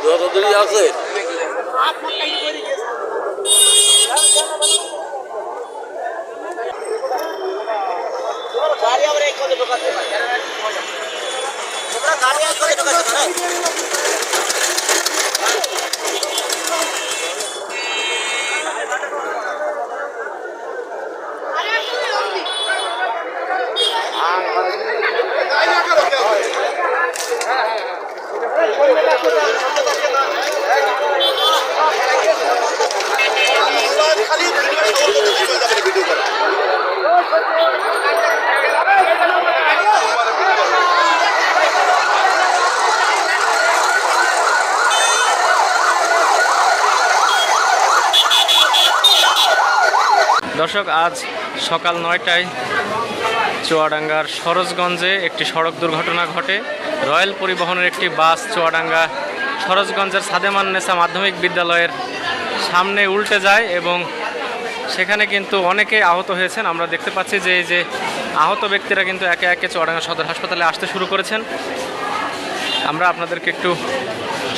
যতদূরই আছে দর্শক, আজ সকাল ৯টায় চুয়াডাঙ্গার সরোজগঞ্জে একটি সড়ক দুর্ঘটনা ঘটে। রয়্যাল পরিবহনের একটি বাস চুয়াডাঙ্গা সরোজগঞ্জের সাদেমান্নেসা মাধ্যমিক বিদ্যালয়ের সামনে উল্টে যায় এবং সেখানে কিন্তু অনেকে আহত হয়েছেন। আমরা দেখতে পাচ্ছি যে এই যে আহত ব্যক্তিরা কিন্তু একে একে চুয়াডাঙ্গা সদর হাসপাতালে আসতে শুরু করেছেন। আমরা আপনাদেরকে একটু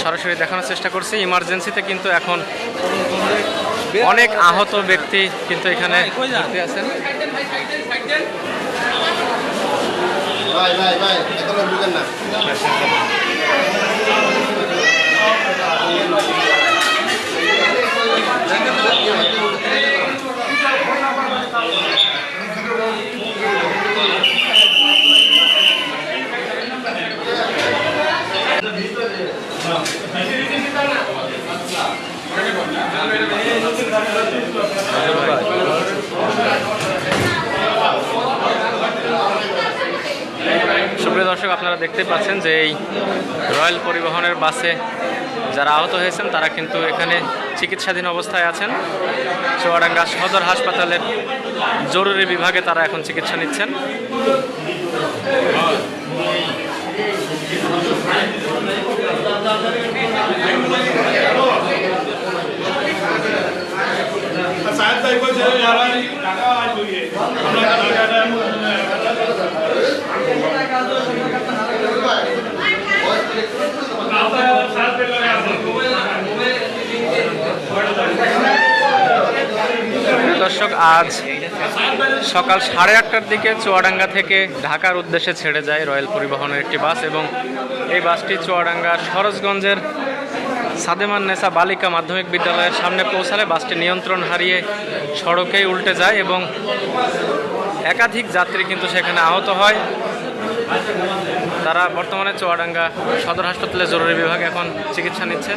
সরাসরি দেখানোর চেষ্টা করছি। ইমার্জেন্সিতে কিন্তু এখন অনেক আহত ব্যক্তি কিন্তু এখানে ভর্তি আছেন। সুপ্রিয় দর্শক, আপনারা দেখতে পাচ্ছেন যে এই রয়্যাল পরিবহনের বাসে যারা আহত হয়েছেন তারা কিন্তু এখানে চিকিৎসাধীন অবস্থায় আছেন। চুয়াডাঙ্গা সদর হাসপাতালের জরুরি বিভাগে তারা এখন চিকিৎসা নিচ্ছেন। দর্শক, আজ সকাল 8:30টার দিকে চুয়াডাঙ্গা থেকে ঢাকার উদ্দেশ্যে ছেড়ে যায় রয়্যাল পরিবহনের একটি বাস এবং এই বাসটি চুয়াডাঙ্গা সরোজগঞ্জের সাদেমান্নেসা বালিকা মাধ্যমিক বিদ্যালয়ের সামনে পৌঁছালে বাসটি নিয়ন্ত্রণ হারিয়ে সড়কেই উল্টে যায় এবং একাধিক যাত্রী কিন্তু সেখানে আহত হয়। তারা বর্তমানে চুয়াডাঙ্গা সদর হাসপাতালে জরুরি বিভাগে এখন চিকিৎসা নিচ্ছে।